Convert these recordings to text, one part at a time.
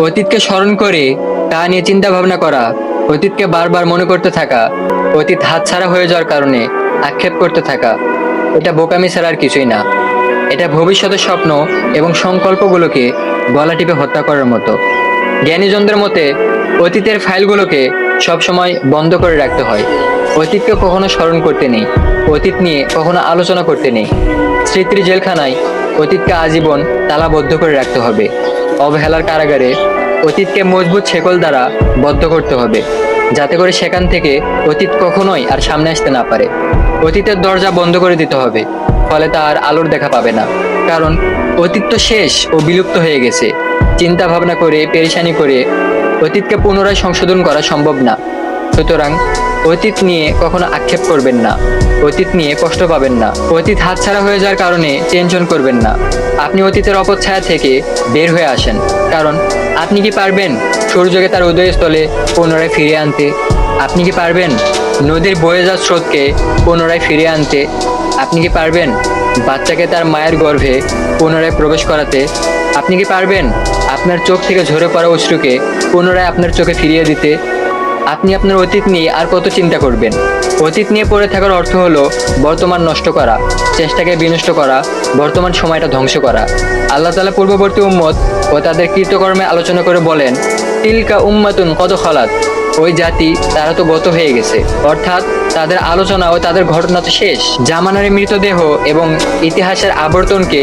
অতীতকে স্মরণ করে তা নিয়ে চিন্তা ভাবনা করা, অতীতকে বারবার মনে করতে থাকা, অতীত হাতছাড়া হয়ে যাওয়ার কারণে আক্ষেপ করতে থাকা, এটা বোকামি ছাড়া আর কিছুই না। এটা ভবিষ্যতের স্বপ্ন এবং সংকল্পগুলোকে গলা টিপে হত্যা করার মতো। জ্ঞানীজনদের মতে অতীতের ফাইলগুলোকে সবসময় বন্ধ করে রাখতে হয়। অতীতকে কখনো স্মরণ করতে নেই, অতীত নিয়ে কখনো আলোচনা করতে নেই। স্মৃতির জেলখানায় অতীতকে আজীবন তালাবদ্ধ করে রাখতে হবে। অবহেলার কারাগারে অতীতকে মজবুত শেকল দ্বারা বদ্ধ করতে হবে, যাতে করে সেখান থেকে অতীত কখনোই আর সামনে আসতে না পারে। অতীতের দরজা বন্ধ করে দিতে হবে, ফলে তা আর আলোর দেখা পাবে না। কারণ অতীত তো শেষ ও বিলুপ্ত হয়ে গেছে। চিন্তা ভাবনা করে পেরেশানি করে অতীতকে পুনরায় সংশোধন করা সম্ভব না। সুতরাং অতীত নিয়ে কখনো আক্ষেপ করবেন না, অতীত নিয়ে কষ্ট পাবেন না, অতীত হাতছাড়া হয়ে যাওয়ার কারণে টেনশন করবেন না। আপনি অতীতের অপছায়া থেকে বের হয়ে আসেন। কারণ আপনি কি পারবেন সূর্যকে তার উদয়স্থলে পুনরায় ফিরিয়ে আনতে? আপনি কি পারবেন নদীর বয়ে যাওয়া স্রোতকে পুনরায় ফিরিয়ে আনতে? আপনি কি পারবেন বাচ্চাকে তার মায়ের গর্ভে পুনরায় প্রবেশ করাতে? আপনি কি পারবেন আপনার চোখ থেকে ঝরে পড়া অশ্রুকে পুনরায় আপনার চোখে ফিরিয়ে দিতে? আপনি আপনার অতীত নিয়ে আর কত চিন্তা করবেন? অতীত নিয়ে পড়ে থাকার অর্থ হলো বর্তমান নষ্ট করা, চেষ্টাকে বিনষ্ট করা, বর্তমান সময়টা ধ্বংস করা। আল্লাহ তাআলা পূর্ববর্তী উম্মত ও তাদের কৃতকর্মে আলোচনা করে বলেন, তিলকা উম্মাতুন কদ খালাত, ওই জাতি তারা তো গত হয়ে গেছে, অর্থাৎ তাদের আলোচনা ও তাদের ঘটনা তো শেষ। জামানার মৃতদেহ এবং ইতিহাসের আবর্তনকে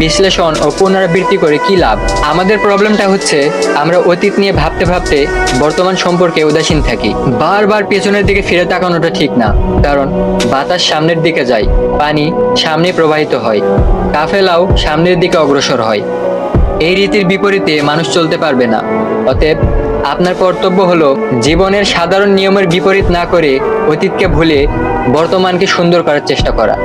বিশ্লেষণ ও পুনরাবৃত্তি করে কি লাভ? আমাদের প্রবলেমটা হচ্ছে আমরা অতীত নিয়ে ভাবতে ভাবতে বর্তমান সম্পর্কে উদাসীন থাকি। বারবার পেছনের দিকে ফিরে তাকানোটা ঠিক না, কারণ বাতাস সামনের দিকে যায়, পানি সামনে প্রবাহিত হয়, কাফেলাও সামনের দিকে অগ্রসর হয়। এই রীতির বিপরীতে মানুষ চলতে পারবে না। অতএব আপনার কর্তব্য হলো জীবনের সাধারণ নিয়মের বিপরীত না করে অতীতকে ভুলে বর্তমানকে সুন্দর করার চেষ্টা করা।